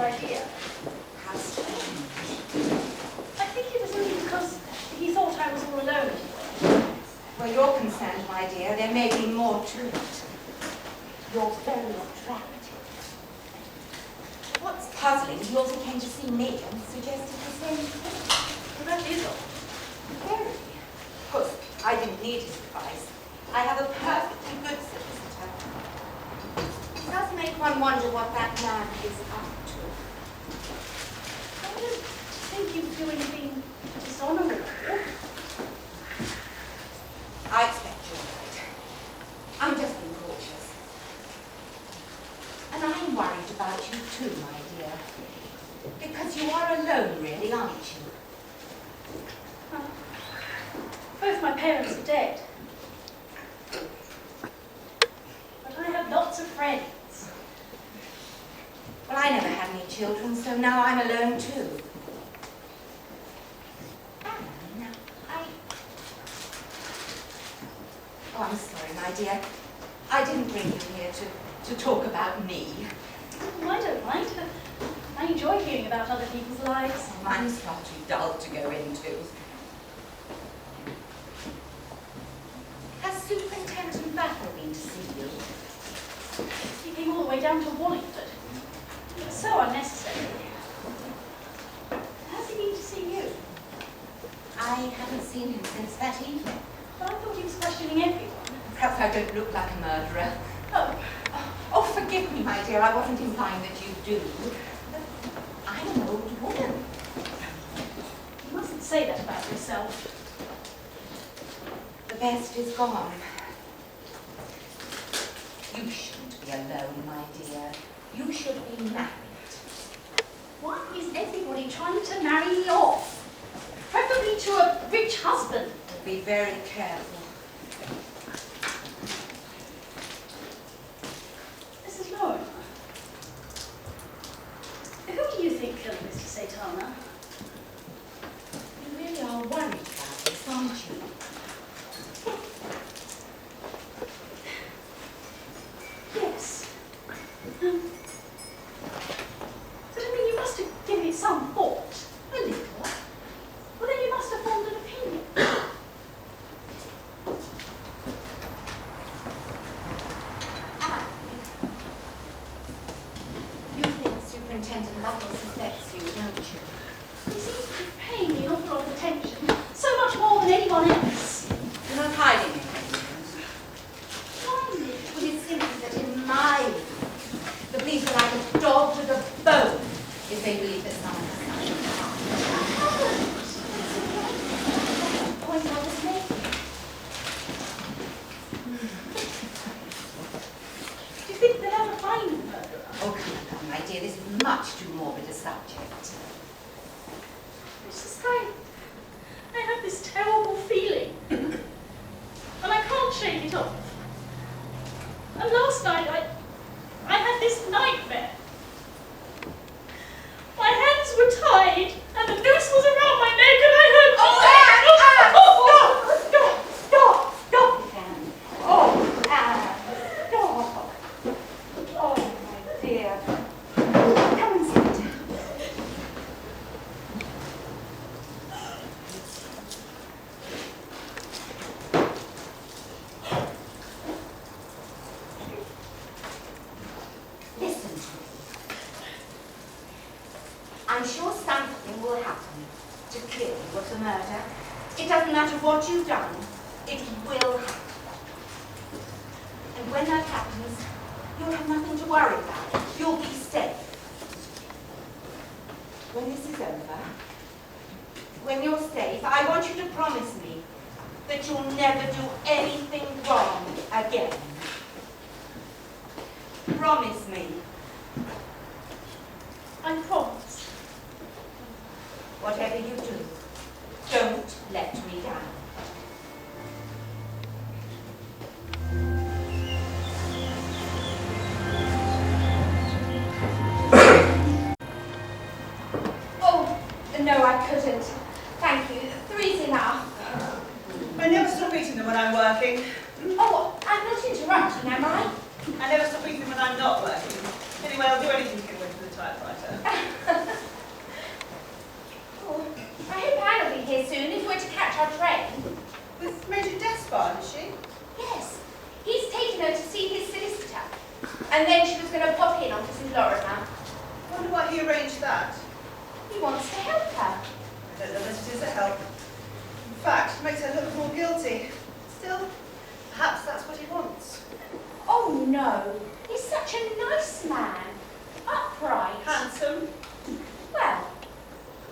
idea. How strange. I think it was only because he thought I was all alone. Where you're concerned, my dear, there may be more to it. You're very attractive. What's puzzling, he also came to see me and suggested the same thing. Well, that is all. Very. Of course, I didn't need his advice. I have a perfectly good solicitor. It does make one wonder what that man is up to. I don't think you do anything dishonorable. I expect you're right. I'm just being cautious. And I'm worried about you too, my dear. Because you are alone, really, aren't you? Both my parents are dead. But I have lots of friends. Well, I never had any children, so now I'm alone too. Anne, Oh, I'm sorry, my dear. I didn't bring you here to talk about me. Oh, I don't mind. I enjoy hearing about other people's lives. Oh, mine's far too dull to go into. Has Superintendent Battle been to see you? He came all the way down to Wallingford. It was so unnecessary. Has he been to see you? I haven't seen him since that evening. But I thought he was questioning everyone. Perhaps I don't look like a murderer. Oh. Oh, forgive me, my dear. I wasn't implying that you do. But I'm an old woman. You mustn't say that about yourself. The best is gone. You shouldn't be alone, my dear. You should be married. Why is everybody trying to marry me off? Preferably to a rich husband. Be very careful. Mrs. Lauren, who do you think killed Mr. Satana? You really are worried about this, aren't you? Yes. But I mean, you must have given it some thought. A little. Well, then you must have formed an opinion. You think Superintendent Battle suspects you, don't you? He seems to be paying me an awful lot of attention. So much more than anyone else. You're not hiding anything. Why me? Well, it's simply that in my view, the police are like a dog with a bone if they believe that someone has done it. Point I was making. Do you think they'll ever find the murderer? Oh, come on, my dear, this is much too morbid a subject. It's just I have this terrible feeling. And I can't shake it off. And last night I had this nightmare. My hands were tied and the noose was around my neck and I heard... Stop, Anne. Oh, Anne, stop. Oh, my dear. Come and sit down. Listen to me. I'm sure something will happen to clear you of the murder. It doesn't matter what you've done, it will happen. And when that happens, you'll have nothing to worry about. You'll be safe. When this is over, when you're safe, I want you to promise me that you'll never do anything wrong again. Promise me. I promise. Whatever you do, don't let me down. Oh, no, I couldn't. Thank you. 3's enough. I never stop eating them when I'm working. Oh, I'm not interrupting, am I? I never stop eating them when I'm not working. Anyway, I'll do anything to get away from the typewriter. And then she was going to pop in on Mrs. Lorimer. Wonder why he arranged that. He wants to help her. I don't know that it is a help. In fact, it makes her look more guilty. Still, perhaps that's what he wants. Oh no, he's such a nice man. Upright. Handsome. Well,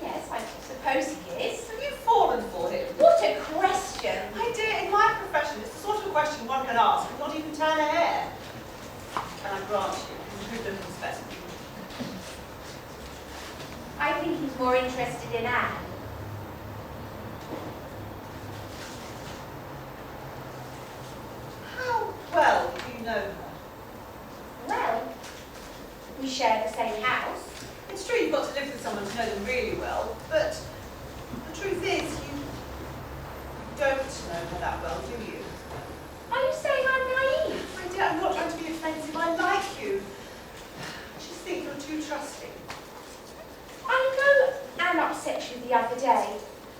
yes, I suppose he is. Have you fallen for him? What a question. My dear, in my profession, it's the sort of question one can ask and not even turn a hair. And I grant you, he's a good-looking specimen. I think he's more interested in Anne. How well do you know her? Well, we share the same house. It's true you've got to live with someone to know them really well, but the truth is you don't know her that well, do you? Are you saying I'm naive? My dear, I'm not trying to be offensive. I like you. I just think you're too trusting. I know Anne upset you the other day.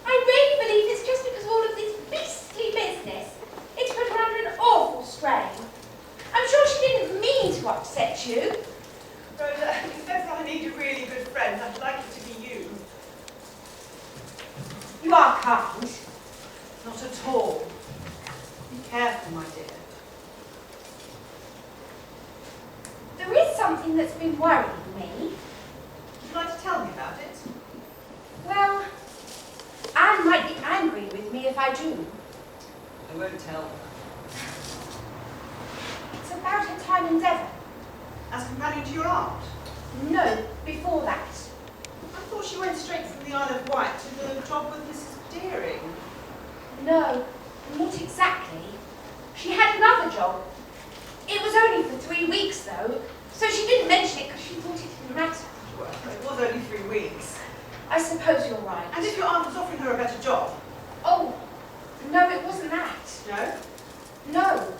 I really believe it's just because of all of this beastly business. It's put her under an awful strain. I'm sure she didn't mean to upset you. Rhoda, if ever I need a really good friend, I'd like it to be you. You are kind. Not at all. Be careful, my dear. There is something that's been worrying me. Would you like to tell me about it? Well, Anne might be angry with me if I do. I won't tell her. It's about her time in Devon. As companion to your aunt? No, before that. I thought she went straight from the Isle of Wight to the job with Mrs. Deering. No, not exactly. She had another job. It was only for 3 weeks, though, so she didn't mention it because she thought it didn't matter. Well, it was only 3 weeks. I suppose you're right. And if your aunt was offering her a better job? Oh, no, it wasn't that. No? No.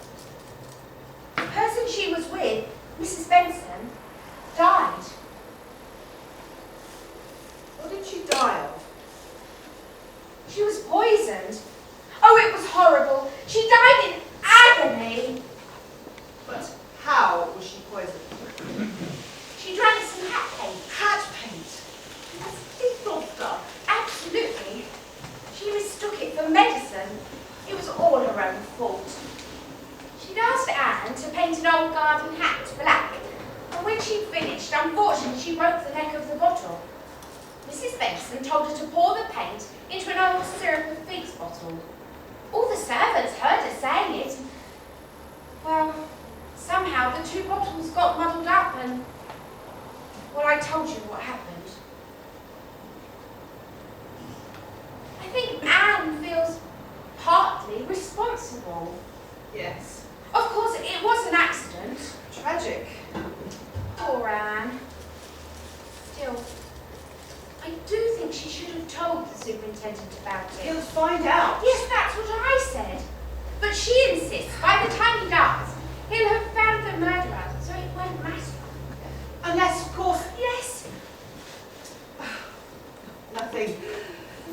The person she was with, Mrs. Benson, died. What did she die of? She was poisoned. Oh, it was horrible. She died in agony. But how was she poisoned? She drank some hat paint. Hat paint? That's lethal stuff. Absolutely. She mistook it for medicine. It was all her own fault. She'd asked Anne to paint an old garden hat black, and when she'd finished, unfortunately, she broke the neck of the bottle. Mrs. Benson told her to pour the paint into an old syrup of figs bottle. All the servants heard her saying it. Well, somehow the 2 bottles got muddled up and, well, I told you what happened. I think Anne feels partly responsible. Yes. Of course, it was an accident. Tragic. Poor Anne. Still, I do think she should have told the superintendent about it. He'll find out. Yes, that's what I said. But she insists by the time he does, he'll have found the murderer, so it won't matter. Unless, of course, Yes. nothing.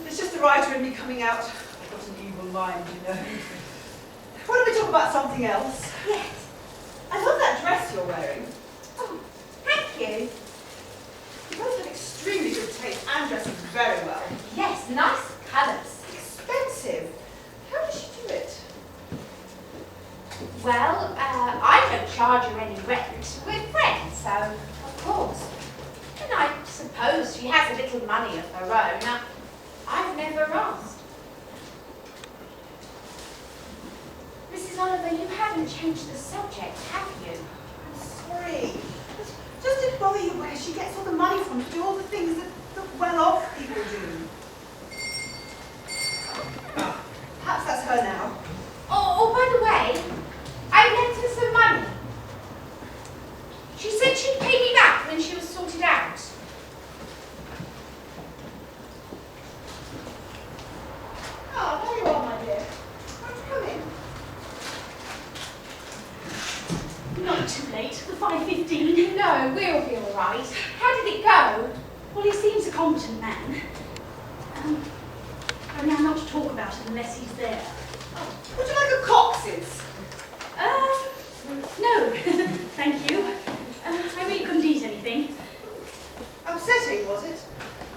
It's just the writer in me coming out. I've got an evil mind, you know. Why don't we talk about something else? Yes. I love that dress you're wearing. Oh, thank you. You both have extremely good taste and dresses very well. Yes, nice colours. Expensive. How does she do it? Well, I don't charge her any rent. We're friends, so of course. And I suppose she has a little money of her own. Now, I've never asked. Mrs. Oliver, you haven't changed the subject, have you? I'm sorry. Just didn't bother you where she gets all the money from to do all the things that well-off people do. Perhaps that's her now. Oh, by the way, I lent her some money. She said she'd pay me back when she was sorted out. Oh, there you are, my dear. Won't you come in? Not too late, the 5:15. No, we'll be all right. How did it go? Well, he seems a competent man. Only I'm not to talk about it unless he's there. Would you like a Cox's? No, thank you. viewing, was it?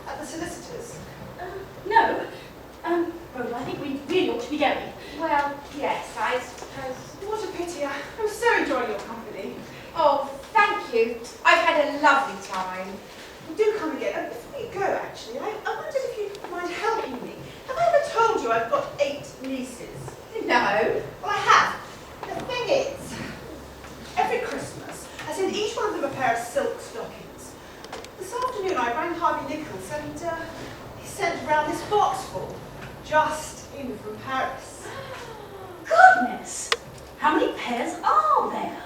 At the solicitor's? No. Rhoda, I think we really ought to be going. Well, yes, I suppose. What a pity. I'm so enjoying your company. Oh, thank you. I've had a lovely time. Well, do come again. Before you go, actually, I wondered if you'd mind helping me. Have I ever told you I've got 8 nieces? No. Well, I have. The thing is, every Christmas, I send each one of them a pair of silk stockings. This afternoon, I rang Harvey Nichols and he sent around this box full, just in from Paris. Goodness! How many pairs are there?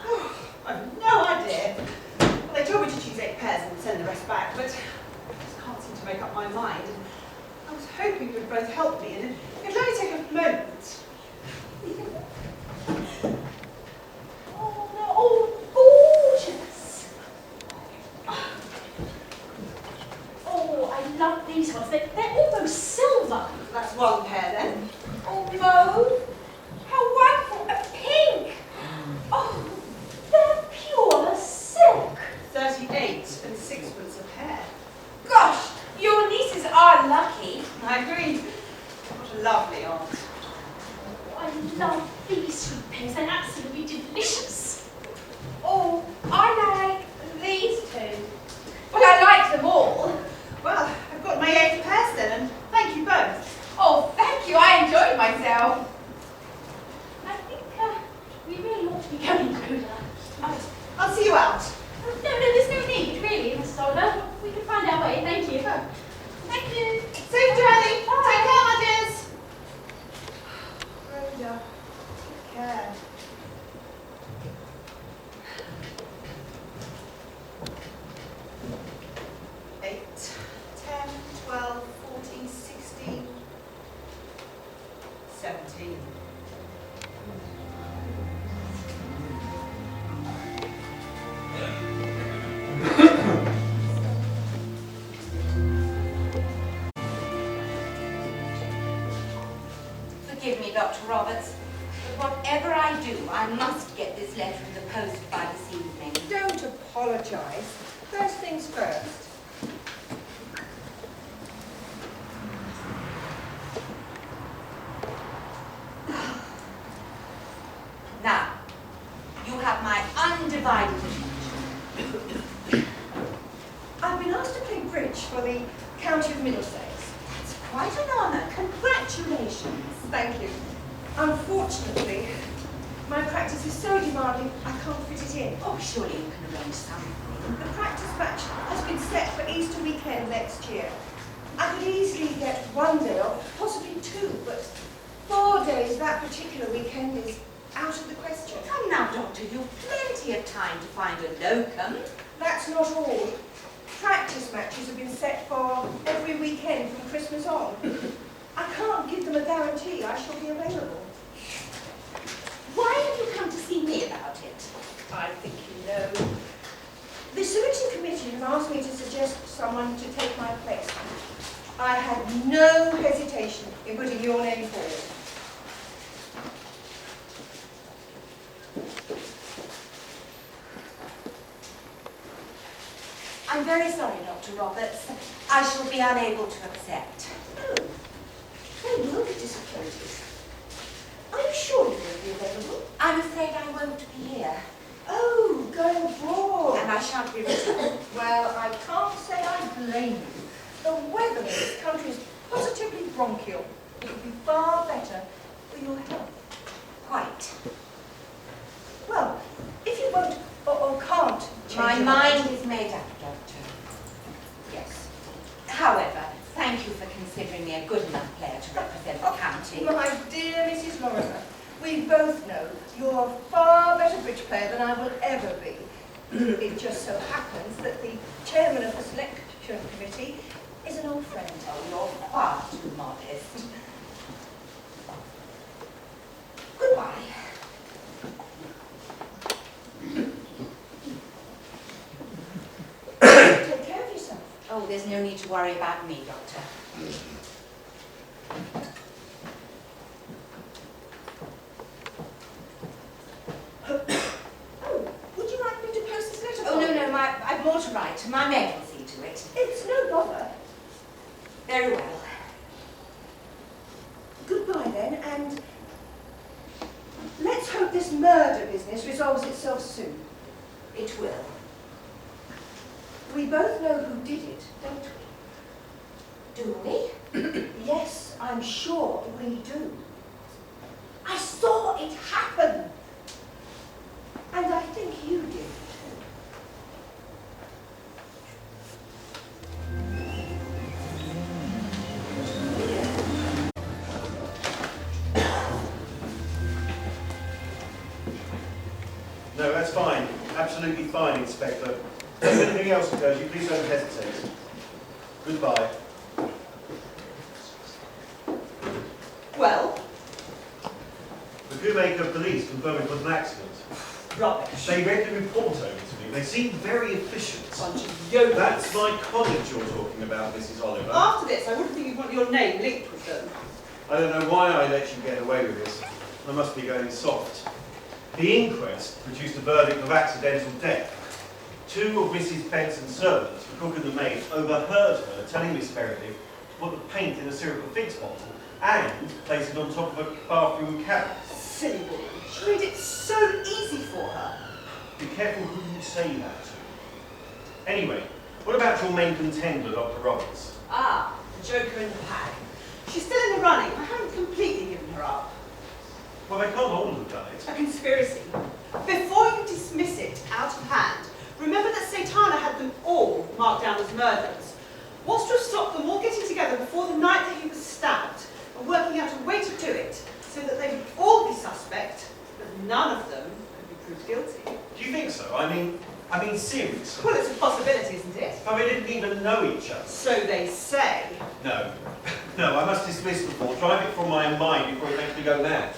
I've no idea. Well, they told me to choose 8 pairs and send the rest back, but I just can't seem to make up my mind. And I was hoping you would both help me, and if it'd only take a moment. Oh, they're all gorgeous. Oh, I love these ones. They're almost silver. That's one pair then. Oh, Mo, how wonderful. A pink. Oh, they're pure silk. 38 and 6pence a pair. Gosh, your nieces are lucky. I agree. What a lovely aunt. Oh, I love these sweet pairs. They're absolutely delicious. Oh, I like these two. Well, I like them all. Well, I've got my 8 pairs then, and thank you both. Oh, thank you. I enjoyed myself. I think we really ought to be going, Rhoda. I'll see you out. No, there's no need, really, Mrs. Oliver. We can find our way. Thank you. Thank you. Safe journey. Take care, my dears. Rhoda, take care. Eight, 10, 12, 14, 16, 17. Forgive me, Dr. Roberts, but whatever I do, I must get this letter in the post by this evening. Don't apologise. First things first. Now, you have my undivided attention. I've been asked to play bridge for the County of Middlesex. That's quite an honour. Congratulations. Thank you. Unfortunately, my practice is so demanding I can't fit it in. Oh, surely you can arrange something. The practice match has been set for Easter weekend next year. I could easily get 1 day off, possibly 2, but 4 days that particular weekend is out of the question. Come now, Doctor, you've plenty of time to find a locum. That's not all. Practice matches have been set for every weekend from Christmas on. I can't give them a guarantee I shall be available. Why have you come to see me about it? I think you know. The selection committee have asked me to suggest someone to take my place. I had no hesitation in putting your name forward. I'm very sorry, Dr. Roberts. I shall be unable to accept. Oh, they will be disappointed. Are you sure you will be available? I'm afraid I won't be here, Oh, going abroad. and I shan't be returning. Well, I can't say I blame you. The weather in this country is positively bronchial. It would be far better for your health. Quite. Well, if you won't or can't change My your mind is made up, Doctor. Yes. However, thank you for considering me a good enough player to represent the county. My dear Mrs. Lorimer, we both know you're a far better bridge player than I will ever be. It just so happens that the chairman of the selection committee is an old friend. Oh, you're far too modest. Goodbye. Take care of yourself. Oh, there's no need to worry about me, Doctor. Oh, would you like me to post this letter? Oh, no, I've more to write. My maid will see to it. It's no Very well. Goodbye then, and let's hope this murder business resolves itself soon. It will. We both know who did it, don't we? Do we? Yes, I'm sure we do. I saw it happen. And I think you did too. No, that's fine. Absolutely fine, Inspector. If anything else occurs, you please don't hesitate. Goodbye. Well, The Shoemaker police confirmed it was an accident. rubbish. They read the report over to me. They seemed very efficient. Bunch of yokels. That's my college you're talking about, Mrs. Oliver. After this, I wouldn't think you'd want your name linked with them. I don't know why I let you get away with this. I must be going soft. The inquest produced a verdict of accidental death. Two of Mrs. Benson's servants, the cook and the maid, overheard her telling Miss Meredith to put the paint in a syrup of figs bottle and place it on top of a bathroom cabinet. Silly woman. She made it so easy for her. Be careful who you say that to. Anyway, what about your main contender, Dr. Roberts? Ah, the joker in the pack. She's still in the running. I haven't completely given her up. Well, they can't all have done it. A conspiracy. Before you dismiss it out of hand, remember that Satana had them all marked down as murderers. Was to have stopped them all getting together before the night that he was stabbed and working out a way to do it so that they would all be suspect, but none of them could be proved guilty. Do you think so? I mean seriously. Well, it's a possibility, isn't it? But they didn't even know each other. So they say. No. No, I must dismiss the thought. Drive it from my mind before it makes me go mad.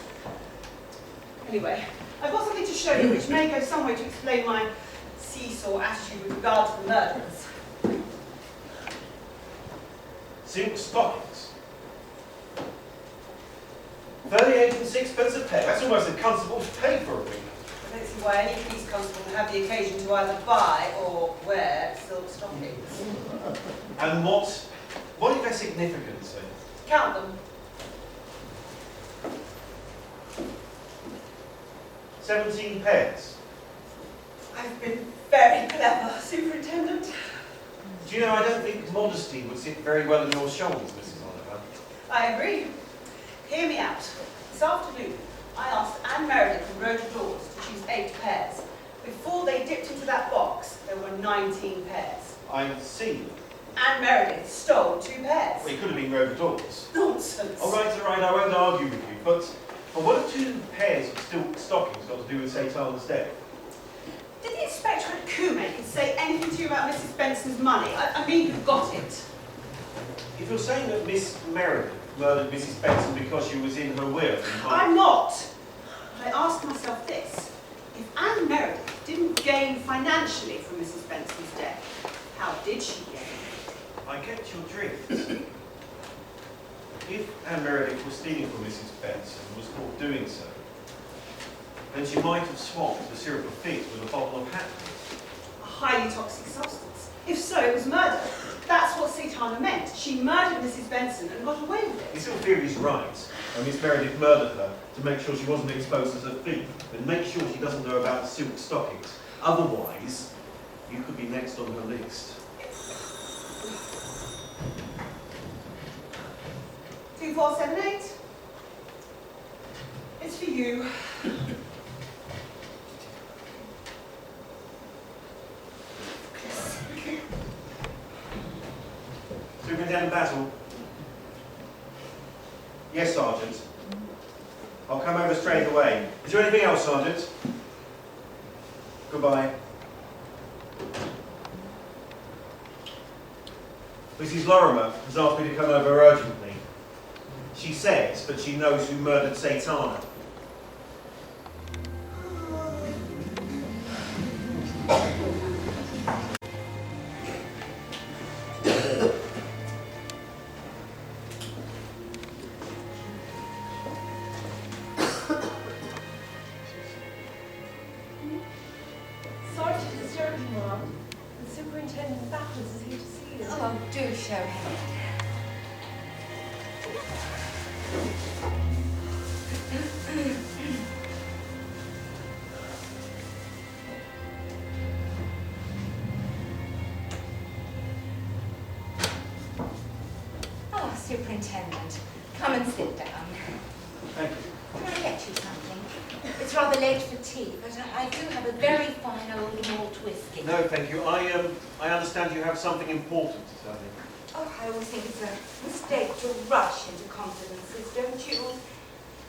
Anyway, I've got something to show you which may go some way to explain my seesaw attitude with regard to the murders. Silk stockings. 38 and sixpence a pair. That's almost a constable's pay for a week. I don't see why any police constable would have the occasion to either buy or wear silk stockings. And what is their significance then? Count them. 17 pairs. I've been very clever, Superintendent. Do you know, I don't think modesty would sit very well on your shoulders, Mrs. Oliver. I agree. Hear me out. This afternoon, I asked Anne Meredith and Rhoda Dawes to choose 8 pairs. Before they dipped into that box, there were 19 pairs. I see. Anne Meredith stole 2 pairs. Well, it could have been Rhoda Dawes. Nonsense. All right, I won't argue with you, but what have 2 pairs of silk stockings got to do with Satana's death? Did the inspector at Shoemaker say anything to you about Mrs. Benson's money? I mean, you've got it. If you're saying that Miss Meredith murdered Mrs. Benson because she was in her will, then I'm not. But I ask myself this. If Anne Meredith didn't gain financially from Mrs. Benson's death, how did she gain? I get your drift. If Anne Meredith was stealing from Mrs. Benson and was caught doing so, then she might have swapped the syrup of figs with a bottle of Hatfield. A highly toxic substance. If so, it was murder. That's what Satana meant. She murdered Mrs. Benson and got away with it. If your theory's right, and Miss Meredith murdered her to make sure she wasn't exposed as a thief, then make sure she doesn't know about the silk stockings. Otherwise, you could be next on her list. 2478. It's for you. Superintendent Battle. Yes, Sergeant. I'll come over straight away. Is there anything else, Sergeant? Goodbye. Mrs. Lorimer has asked me to come over urgently. She says that she knows who murdered Satana. Sorry to disturb you, Mom. The Superintendent Battles is here to see you. Oh, do show him. Oh, Superintendent, come and sit down. Thank you. Can I get you something? It's rather late for tea, but I do have a very fine old malt whiskey. No, thank you. I understand you have something important to tell me. Oh, I always think it's a mistake to rush into confidences, don't you?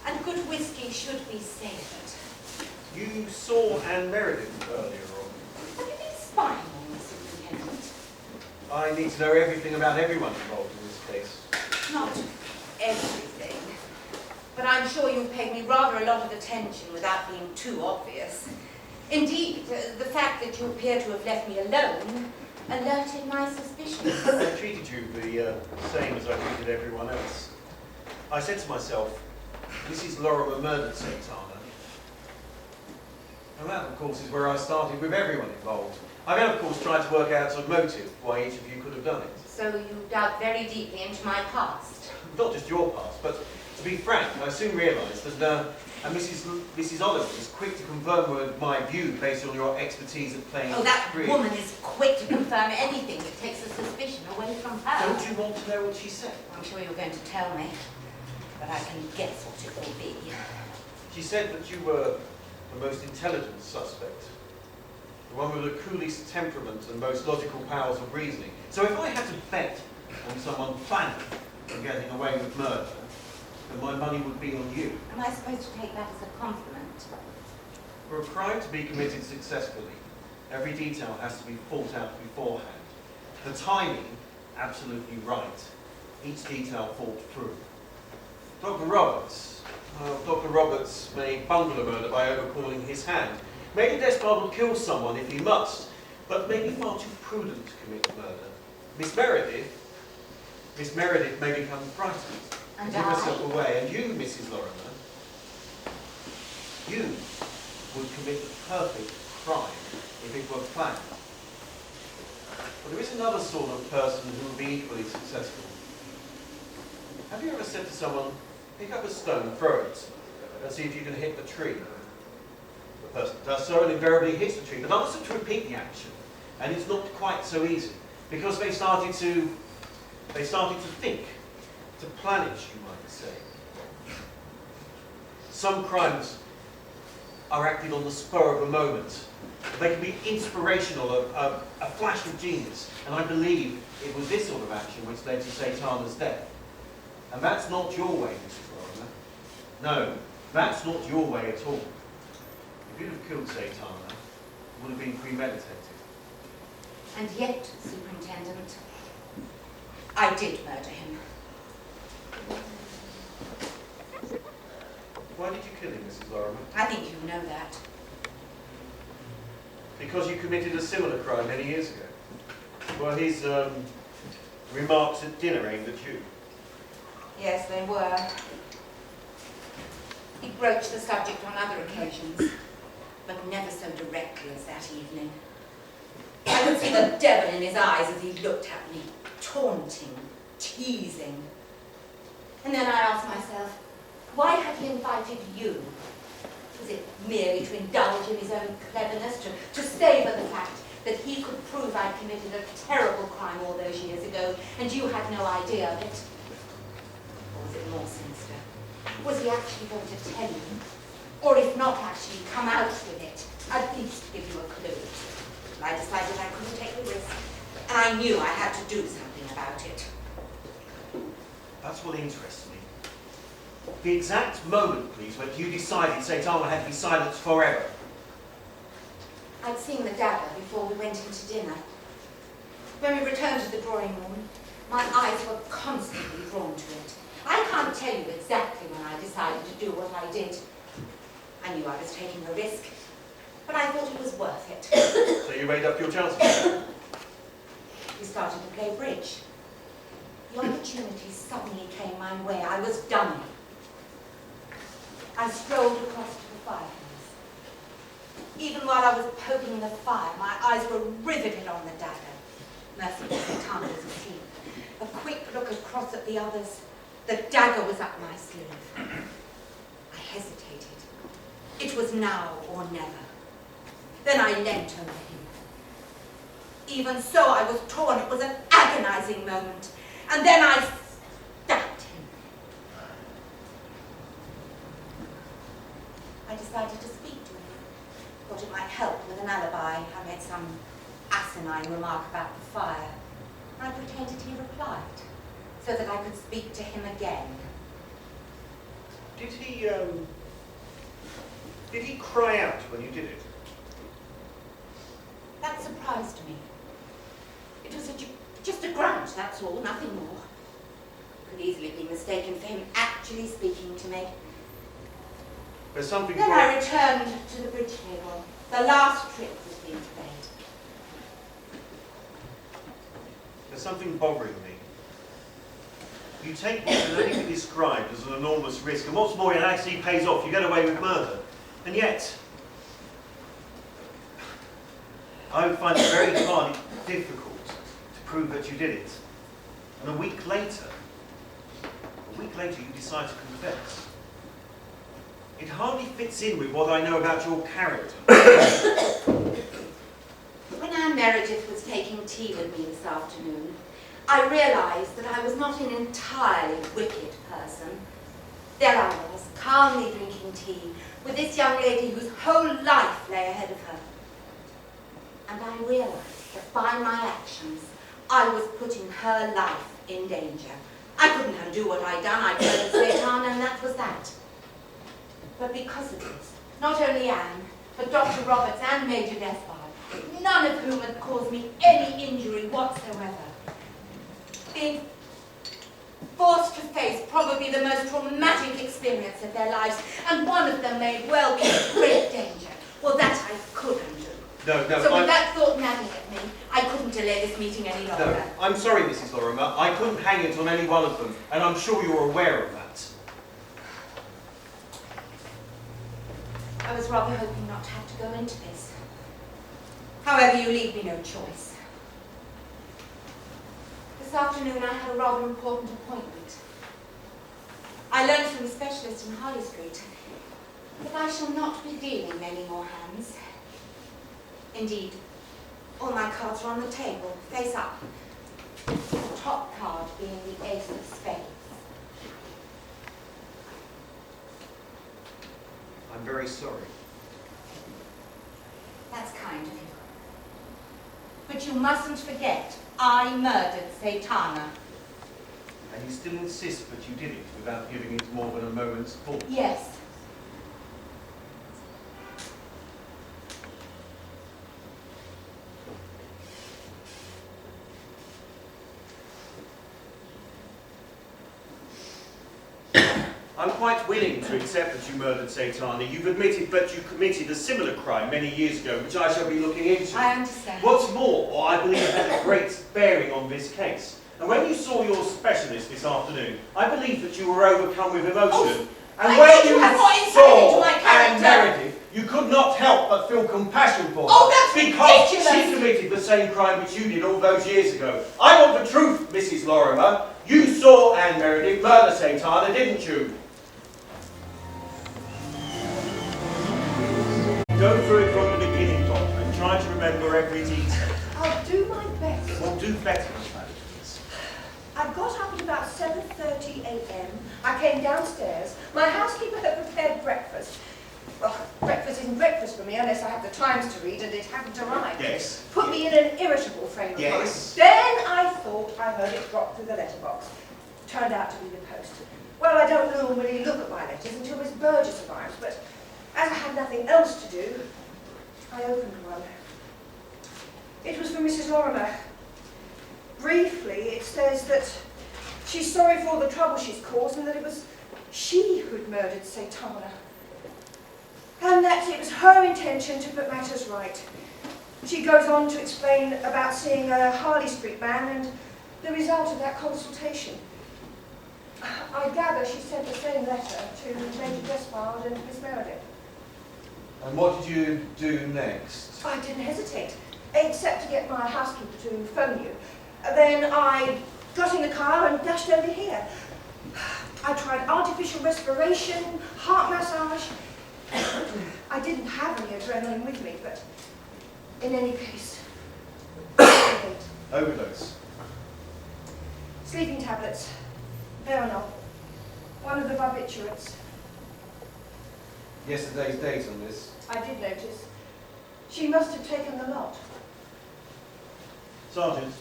And good whiskey should be savoured. You saw Anne Meredith earlier on. Have you been spying on me, Superintendent? I need to know everything about everyone involved in this case. Not everything. But I'm sure you've paid me rather a lot of attention without being too obvious. Indeed, the fact that you appear to have left me alone alerted my suspicions. I treated you the same as I treated everyone else. I said to myself, Mrs. Lorimer murdered Sultana. And that, of course, is where I started with everyone involved. I then, of course, tried to work out some motive why each of you could have done it. So you dug very deeply into my past? Not just your past, but to be frank, I soon realised that Mrs. Oliver is quick to confirm with my view based on your expertise at playing Oh, that bridge. woman is quick to confirm anything that takes the suspicion away from her. Don't you want to know what she said? I'm sure you're going to tell me, but I can guess what it will be. She said that you were the most intelligent suspect, the one with the coolest temperament and most logical powers of reasoning. So if I had to bet on someone planning on getting away with murder, then my money would be on you. Am I supposed to take that as a compliment? For a crime to be committed successfully, every detail has to be thought out beforehand. The timing, absolutely right. Each detail thought through. Dr. Roberts may bungle a murder by overcalling his hand. Maybe Despard will kill someone if he must, but may be far too prudent to commit murder. Miss Meredith may become frightened and give herself away. And you, Mrs. Lorimer, you would commit the perfect crime if it were planned. But there is another sort of person who would be equally successful. Have you ever said to someone, pick up a stone, throw it, and see if you can hit the tree? The person does so and invariably hits the tree, but others have to repeat the action, and it's not quite so easy, because they started to think, to plan it, you might say. Some crimes are acted on the spur of a moment. They can be inspirational, a flash of genius, and I believe it was this sort of action which led to Sultana's death. And that's not your way, Mrs. Lorimer. No, that's not your way at all. If you'd have killed Sultana, it would have been premeditated. And yet, Superintendent, I did murder him. Why did you kill him, Mrs. Lorimer? I think you know that. Because you committed a similar crime many years ago. Well, his remarks at dinner aimed at you. Yes, they were. He broached the subject on other occasions, but never so directly as that evening. I could see the devil in his eyes as he looked at me, taunting, teasing. And then I asked myself, why had he invited you? Was it merely to indulge in his own cleverness, to savour the fact that he could prove I'd committed a terrible crime all those years ago, and you had no idea of it? Or was it more sinister? Was he actually going to tell you? Or if not actually, come out with it, at least give you a clue? I decided I couldn't take the risk, and I knew I had to do something about it. That's what interests me. The exact moment, please, when you decided Sultana had to be silenced forever. I'd seen the dagger before we went into dinner. When we returned to the drawing room, my eyes were constantly drawn to it. I can't tell you exactly when I decided to do what I did. I knew I was taking a risk, but I thought it was worth it. So you weighed up your chances? We started to play bridge. The opportunity suddenly came my way. I was dummy. I strolled across to the fireplace. Even while I was poking the fire, my eyes were riveted on the dagger. Mercifully, Sultana was asleep. A quick look across at the others, The dagger was up my sleeve. I hesitated. It was now or never. Then I leant over him. Even so, I was torn. It was an agonizing moment. And then I stabbed him. I decided to speak to him. Thought it might help with an alibi. I made some asinine remark about the fire. I pretended he replied, so that I could speak to him again. Did he cry out when you did it? That surprised me. It was just a grunt, that's all, nothing more. Could easily be mistaken for him actually speaking to me. There's something Then I returned to the bridge table. The last trick was being played. There's something bothering me. You take what can only be described as an enormous risk, and what's more, it actually pays off. You get away with murder. And yet, I would find it very hard, difficult to prove that you did it. And a week later, you decide to confess. It hardly fits in with what I know about your character. When Anne Meredith was taking tea with me this afternoon, I realised that I was not an entirely wicked person. There I was, calmly drinking tea, with this young lady whose whole life lay ahead of her. And I realised that by my actions, I was putting her life in danger. I couldn't undo what I'd done. I'd murdered Satan, and that was that. But because of this, not only Anne, but Dr. Roberts and Major Despard, none of whom had caused me any injury whatsoever, being forced to face probably the most traumatic experience of their lives, and one of them may well be in great danger. Well, that I could undo. No, So with that thought nagging at me, I couldn't delay this meeting any longer. No, I'm sorry, Mrs. Lorimer. I couldn't hang it on any one of them, and I'm sure you're aware of that. I was rather hoping not to have to go into this. However, you leave me no choice. This afternoon I had a rather important appointment. I learned from a specialist in Harley Street that I shall not be dealing many more hands. Indeed, all my cards are on the table, face up. The top card being the ace of spades. I'm very sorry. That's kind of you. But you mustn't forget, I murdered Satana. And you still insist that you did it without giving it more than a moment's thought. Yes. I'm quite willing to accept that you murdered Satana. You've admitted that you committed a similar crime many years ago, which I shall be looking into. I understand. What's more, I believe it had a great bearing on this case. And when you saw your specialist this afternoon, I believe that you were overcome with emotion. And when you saw Anne Meredith, you could not help but feel compassion for her. Oh, that's because ridiculous! she committed the same crime which you did all those years ago. I want the truth, Mrs. Lorimer. You saw Anne Meredith murder Satana, didn't you? Go through it from the beginning, Doctor, and try to remember every detail. I'll do my best. Well, do better, Miss Madison. I got up at about 7:30 a.m. I came downstairs. My housekeeper had prepared breakfast. Well, breakfast isn't breakfast for me unless I have the Times to read, and it hadn't arrived. Yes. Put me in an irritable frame of mind. Yes. Then I thought I heard it drop through the letterbox. Turned out to be the post. Well, I don't normally look at my letters until Miss Burgess arrives, but as I had nothing else to do, I opened one. It was for Mrs. Lorimer. Briefly, it says that she's sorry for all the trouble she's caused and that it was she who'd murdered Satana. And that it was her intention to put matters right. She goes on to explain about seeing a Harley Street man and the result of that consultation. I gather she sent the same letter to Major Despard and Miss Meredith. And what did you do next? I didn't hesitate, except to get my housekeeper to phone you. Then I got in the car and dashed over here. I tried artificial respiration, heart massage. I didn't have any adrenaline with me, but in any case, Overdose. sleeping tablets, Veronal, one of the barbiturates. Yesterday's date on this. I did notice. She must have taken the lot. Sergeant,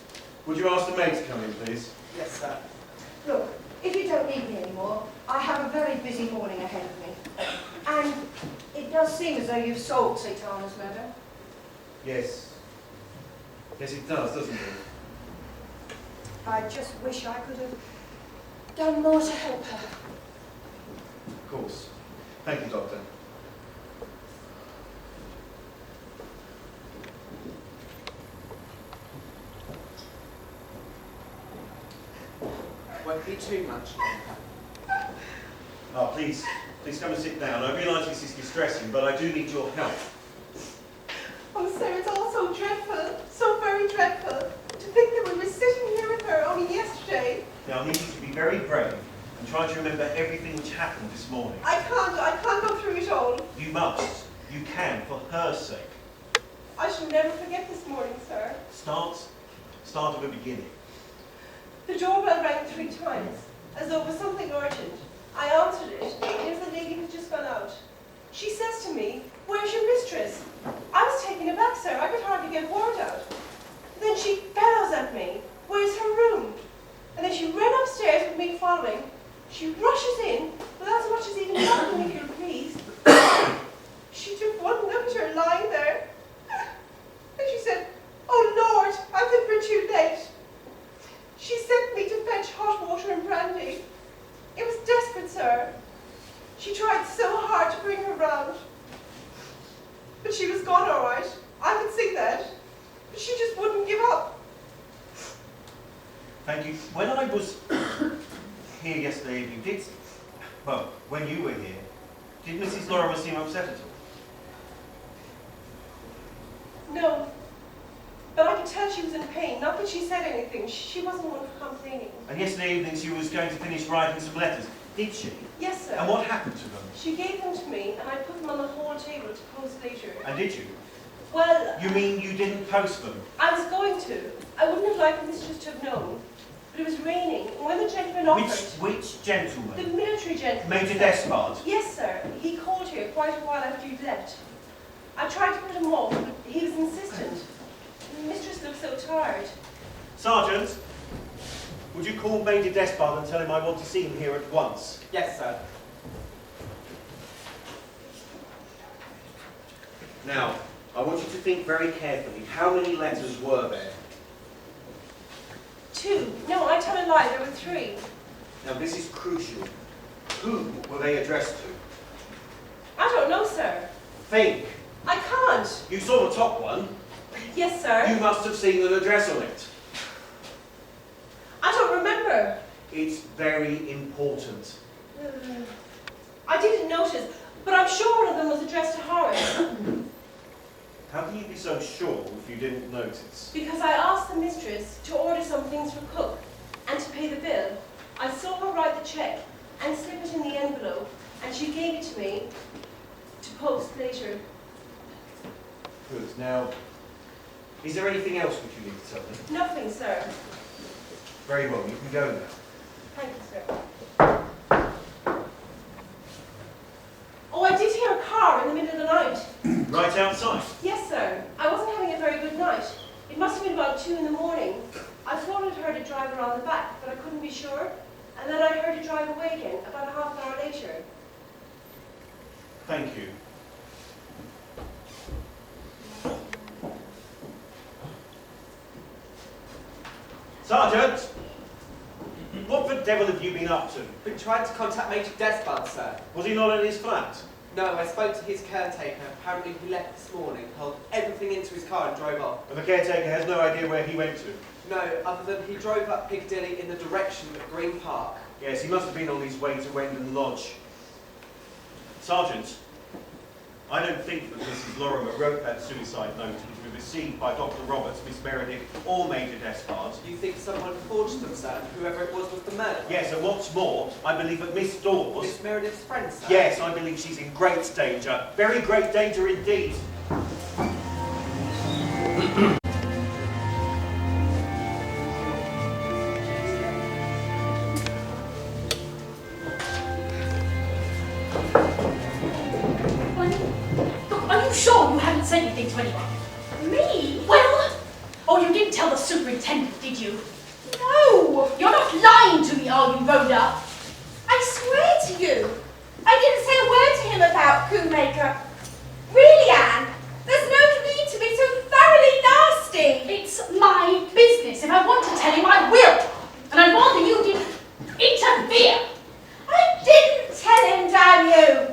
would you ask the maid to come in, please? Yes, sir. Look, if you don't need me anymore, I have a very busy morning ahead of me. And it does seem as though you've solved Saitana's murder. Yes. Yes, it does, doesn't it? I just wish I could have done more to help her. Of course. Thank you, Doctor. Won't be too much longer. Oh, please come and sit down. I realise this is distressing, but I do need your help. Oh, sir, it's all so dreadful, so very dreadful. To think that we were sitting here with her only yesterday. Now, I need you to be very brave and try to remember everything which happened this morning. I can't go through it all. You must. You can, for her sake. I shall never forget this morning, sir. Start at the beginning. The doorbell rang 3 times, as though it was something urgent. I answered it. It was the lady who'd just gone out. She says to me, "Where's your mistress?" I was taken aback, sir. I could hardly get word out. Then she bellows at me, "Where's her room?" And then she ran upstairs with me following. She rushes in, without so much as even knocking, if you'll please. She took one look at her lying there, and she said, "Oh Lord, I think we're too late." She sent me to fetch hot water and brandy. It was desperate, sir. She tried so hard to bring her round. But she was gone all right. I could see that. But she just wouldn't give up. Thank you. When I was here yesterday evening, when you were here, did Mrs. Lorimer seem upset at all? No. But I could tell she was in pain. Not that she said anything. She wasn't one for complaining. And yesterday evening she was going to finish writing some letters, did she? Yes, sir. And what happened to them? She gave them to me, and I put them on the hall table to post later. And did you? Well, You mean you didn't post them? I was going to. I wouldn't have liked the mistress to have known. But it was raining, and when the gentleman offered... Which gentleman? The military gentleman. Major Despard? Yes, sir. He called here quite a while after you'd left. I tried to put him off, but he was insistent. The mistress looked so tired. Sergeant, would you call Major Despard and tell him I want to see him here at once? Yes, sir. Now, I want you to think very carefully. How many letters were there? 2. No, I tell a lie. There were 3. Now, this is crucial. Who were they addressed to? I don't know, sir. Think. I can't. You saw the top one. Yes, sir. You must have seen an address on it. I don't remember. It's very important. I didn't notice, but I'm sure one of them was addressed to Horace. How can you be so sure if you didn't notice? Because I asked the mistress to order some things for cook and to pay the bill. I saw her write the cheque and slip it in the envelope, and she gave it to me to post later. Good. Now, is there anything else which you need to tell me? Nothing, sir. Very well, you can go now. Thank you, sir. Oh, I did hear a car in the middle of the night. Right outside? Yes, sir. I wasn't having a very good night. It must have been about 2 in the morning. I thought I'd heard it drive around the back, but I couldn't be sure. And then I heard it drive away again, about a half an hour later. Thank you. Sergeant! What the devil have you been up to? Been trying to contact Major Despard, sir. Was he not in his flat? No, I spoke to his caretaker. Apparently he left this morning, hauled everything into his car and drove off. And the caretaker has no idea where he went to? No, other than he drove up Piccadilly in the direction of Green Park. Yes, he must have been on his way to Wendon Lodge. Sergeant, I don't think that Mrs. Lorimer wrote that suicide note to be received by Dr. Roberts, Miss Meredith, or Major Despard. You think someone forged them, sir? Whoever it was the murderer? Yes, and what's more, I believe that Miss Dawes... Miss Meredith's friend, sir? Yes, I believe she's in great danger. Very great danger indeed. Are you sure you haven't said anything to anyone? Me? Well, oh, you didn't tell the superintendent, did you? No! You're not lying to me, are you, Rhoda? I swear to you, I didn't say a word to him about Coonmaker. Really, Anne? There's no need to be so thoroughly nasty. It's my business. If I want to tell him, I will. And I'd rather you didn't interfere. I didn't tell him, damn you.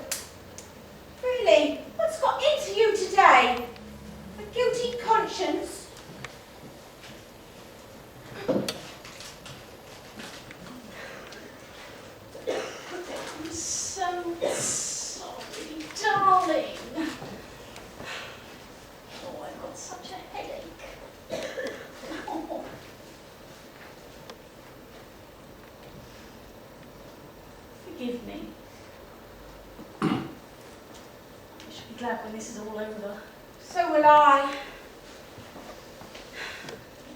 Really, what's got into you today? A guilty conscience? I'm so sorry, darling. Oh, I've got such a headache. Oh. Forgive me. I should be glad when this is all over. So will I. I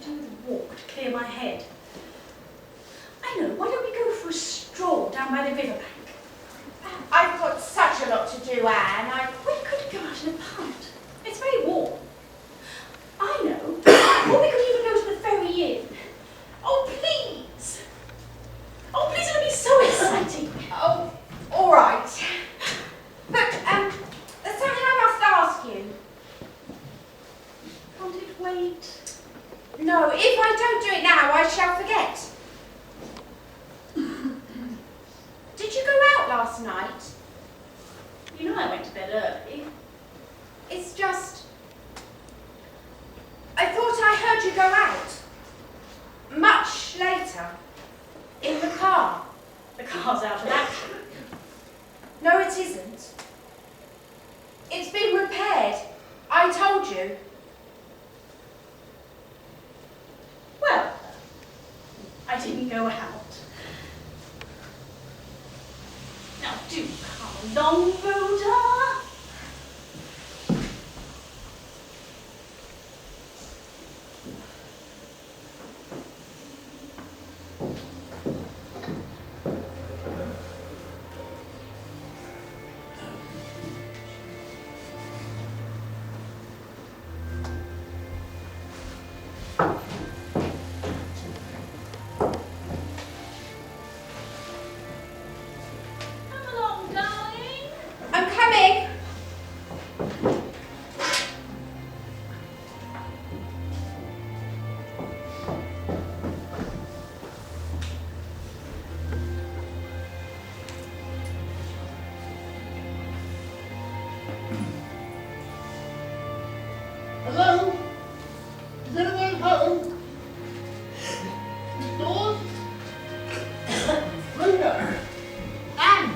do the walk to clear my head. I know, why don't we go for a stroll down by the riverbank? I've got such a lot to do, Anne. We could go out in a punt. It's very warm. I know. Or we could even go to the Ferry Inn. Oh, please. Oh, please, it'll be so exciting. Oh, all right. But, there's something I must ask you. Can't it wait? No, if I don't do it now, I shall forget. Did you go out last night? You know I went to bed early. It's just... I thought I heard you go out. Much later. In the car. The car's out of action. No, it isn't. It's been repaired. I told you. Well, I didn't go out. Now do come along, Rhoda. Come along, darling. I'm coming. Hello? Is anyone home? Miss Dawes? Rhoda? Anne?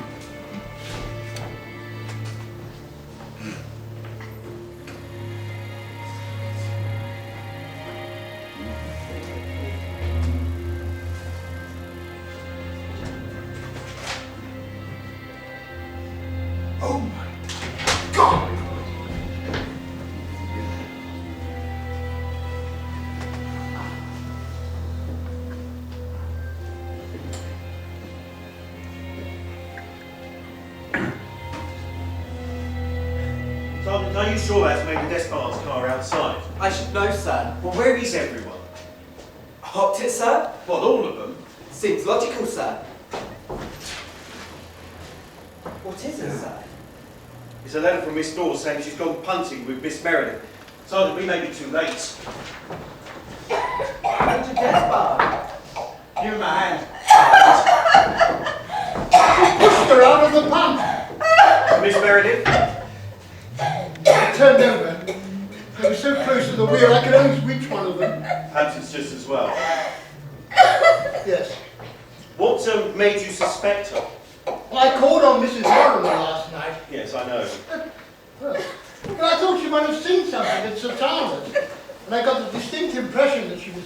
Oh my God! Sergeant, are you sure that's Major Despard's car outside? I should know, sir. Well, where is everyone? Hopped it, sir? What, all of them? Seems logical, sir. What is it, sir? It's a letter from Miss Dawes saying she's gone punting with Miss Meredith. Sergeant, we may be too late. Major Despard. Give him a hand. Pushed her out of the pump. Miss Meredith? I turned over. I was so close to the wheel I could only reach one of them. Perhaps it's just as well. Yes. What made you suspect her? I called on Mrs. Lorimer last night. Yes, I know. Well, but I thought she might have seen something at Sultana's, and I got the distinct impression that she was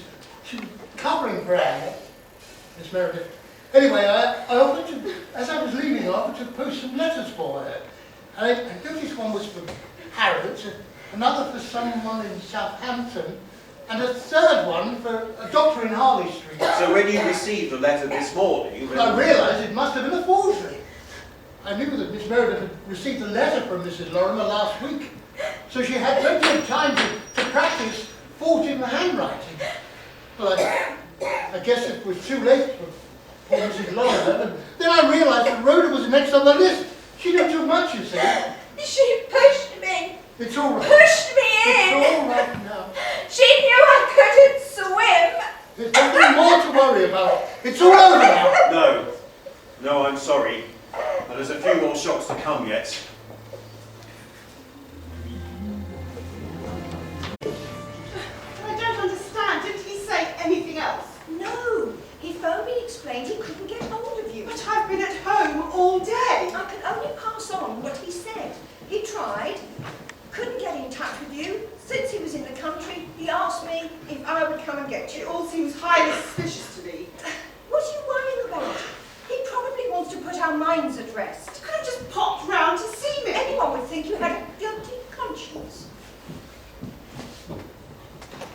covering for Anne, Miss Meredith. Anyway, I offered to, as I was leaving, I offered to post some letters for her. I noticed one was for Harriet, another for someone in Southampton, and a third one for a doctor in Harley Street. So when you received the letter this morning... I realised it must have been a forgery. I knew that Miss Meredith had received a letter from Mrs. Lorimer last week, so she had plenty of time to practice forging the handwriting. Well, I guess it was too late for Mrs. Lorimer, but then I realised that Rhoda was next on the list. She knew too much, you see. She pushed me. It's all right. Pushed me in. It's all right now. She knew I couldn't swim. There's nothing more to worry about. It's all over now. No, I'm sorry. But there's a few more shocks to come yet. I don't understand. Didn't he say anything else? No, he phoned me and explained he couldn't get hold of you. But I've been at home all day. I can only pass on what he said. He tried, couldn't get in touch with you. Since he was in the country, he asked me if I would come and get It you. all seems highly suspicious to me. What are you worrying about? He probably wants to put our minds at rest. You could have just popped round to see me. Anyone would think you had a guilty conscience.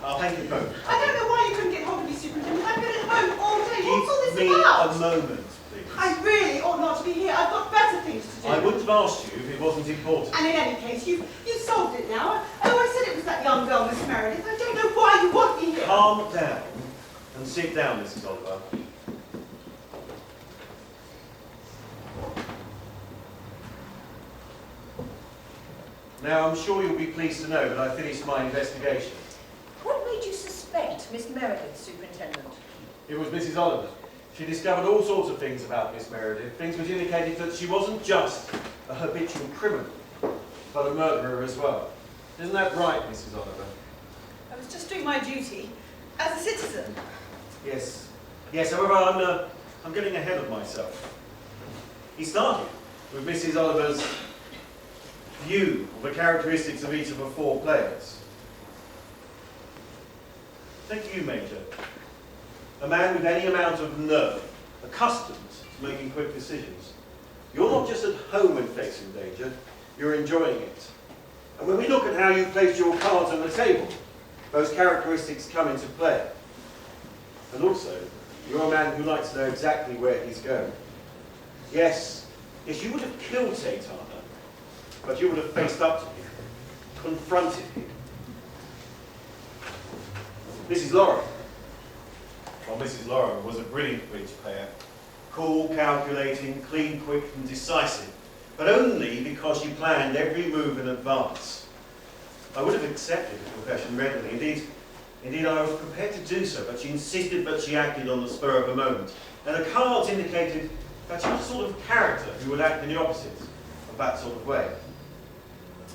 I'll thank you both. I don't know why you couldn't get hold of me, Superintendent. I've been at home all day. What's all Give this me about? a moment, please. I really ought not to be here. I've got better things to do. I wouldn't have asked you if it wasn't important. And in any case, you've solved it now. Oh, I said it was that young girl, Miss Meredith. I don't know why you want me here. Calm down and sit down, Mrs. Oliver. Now, I'm sure you'll be pleased to know that I finished my investigation. What made you suspect Miss Meredith, Superintendent? It was Mrs. Oliver. She discovered all sorts of things about Miss Meredith, things which indicated that she wasn't just a habitual criminal, but a murderer as well. Isn't that right, Mrs. Oliver? I was just doing my duty as a citizen. Yes. Yes, however, I'm getting ahead of myself. He started with Mrs. Oliver's view of the characteristics of each of the four players. Take you, Major. A man with any amount of nerve, accustomed to making quick decisions. You're not just at home when facing danger, you're enjoying it. And when we look at how you place your cards on the table, those characteristics come into play. And also, you're a man who likes to know exactly where he's going. Yes, you would have killed Tate Arthur, but you would have faced up to him, confronted him. Mrs. Lorimer. Well, Mrs. Lorimer was a brilliant bridge player. Cool, calculating, clean, quick and decisive, but only because she planned every move in advance. I would have accepted the profession readily. Indeed, I was prepared to do so, but she insisted that she acted on the spur of the moment. And the cards indicated that she was the sort of character who would act in the opposite of that sort of way.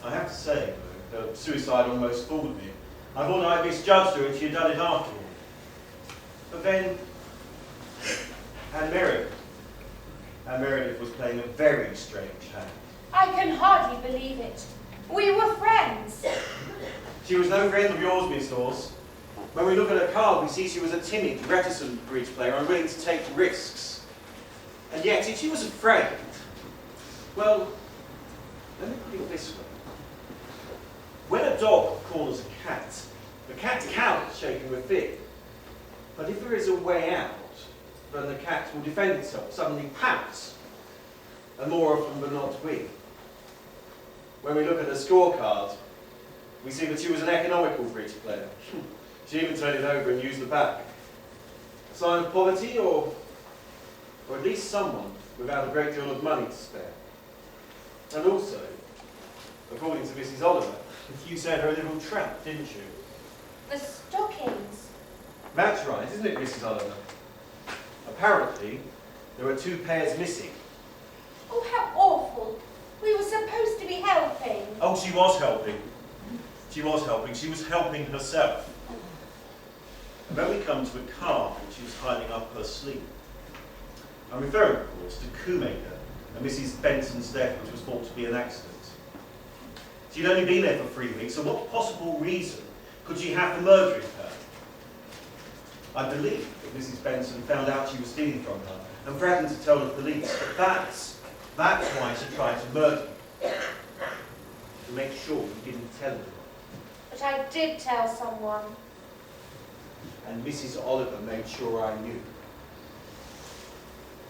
I have to say, though, that suicide almost fooled me. I thought I misjudged her and she had done it after all. But then, Anne Meredith was playing a very strange hand. I can hardly believe it. We were friends. She was no friend of yours, Miss Dawes. When we look at her card, we see she was a timid, reticent bridge player, unwilling to take risks. And yet, if she was a friend, well, let me put it this way. When a dog corners a cat, the cat cowers, shaking with fear. But if there is a way out, then the cat will defend itself, suddenly pounce, and more often than not win. When we look at her scorecard, we see that she was an economical bridge player. She even turned it over and used the back. A sign of poverty, or at least someone without a great deal of money to spare. And also, according to Mrs. Oliver, you set her a little trap, didn't you? The stockings. That's right, isn't it, Mrs. Oliver? Apparently, there were 2 pairs missing. Oh, how awful. We were supposed to be helping. Oh, she was helping. She was helping. She was helping herself. And then we come to a card which she was hiding up her sleeve. I'm referring, of course, to Coommaker and Mrs. Benson's death, which was thought to be an accident. She'd only been there for 3 weeks, so what possible reason could she have for murdering her? I believe that Mrs. Benson found out she was stealing from her and threatened to tell the police. But that's why she tried to murder you. To make sure you didn't tell anyone. But I did tell someone. And Mrs. Oliver made sure I knew.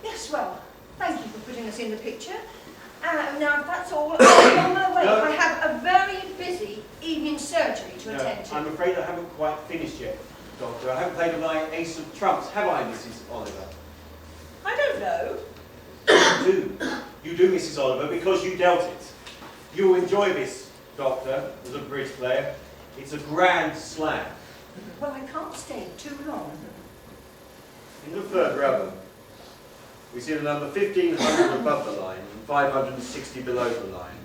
Yes, well, thank you for putting us in the picture. Now, if that's all, I'm on my way. No. I have a very busy evening surgery to attend to. I'm afraid I haven't quite finished yet, Doctor. I haven't played my ace of trumps, have I, Mrs. Oliver? I don't know. You do. You do, Mrs. Oliver, because you dealt it. You'll enjoy this, Doctor, as a bridge player. It's a grand slam. Well, I can't stay too long. In the third row, we see the number 1500 above the line and 560 below the line.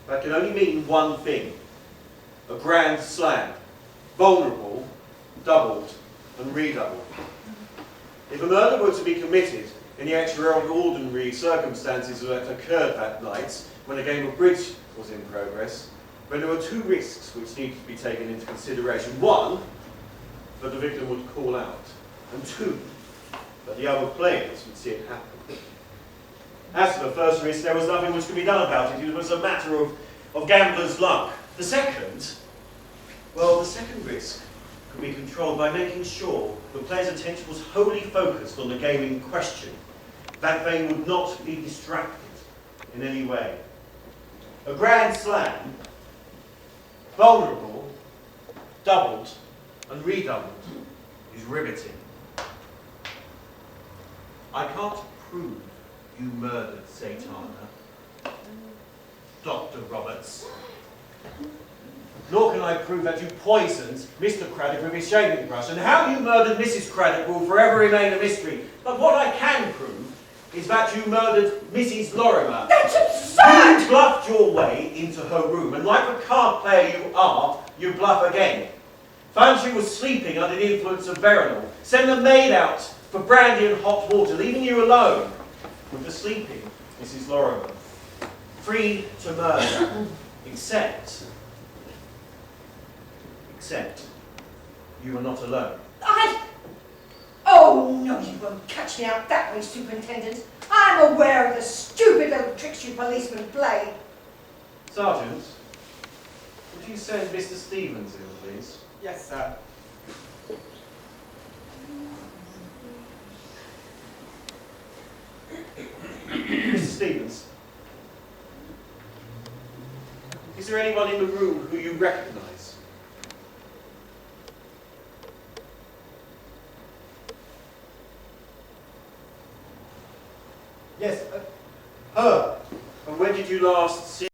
That can only mean one thing. A grand slam. Vulnerable, doubled, and redoubled. If a murder were to be committed in the extraordinary circumstances that occurred that night, when a game of bridge was in progress, then there were two risks which needed to be taken into consideration. One, that the victim would call out, and two, that the other players would see it happen. As to the first risk, there was nothing which could be done about it. It was a matter of gambler's luck. The second risk could be controlled by making sure the player's attention was wholly focused on the game in question, that they would not be distracted in any way. A grand slam, vulnerable, doubled, and redoubled, is riveting. I can't prove you murdered Zaitana, Dr. Roberts. Nor can I prove that you poisoned Mr. Craddock with his shaving brush, and how you murdered Mrs. Craddock will forever remain a mystery. But what I can prove is that you murdered Mrs. Lorimer. That's absurd! You bluffed your way into her room, and like the card player you are, you bluff again. Found she was sleeping under the influence of Veronal. Send the maid out for brandy and hot water, leaving you alone with the sleeping Mrs. Lorimer. Free to murder, except you are not alone. Oh, no, you won't catch me out that way, Superintendent. I'm aware of the stupid little tricks you policemen play. Sergeant, would you send Mr. Stevens in, please? Yes, sir. Mr. Stevens, is there anyone in the room who you recognise? Yes, Her. And when did you last see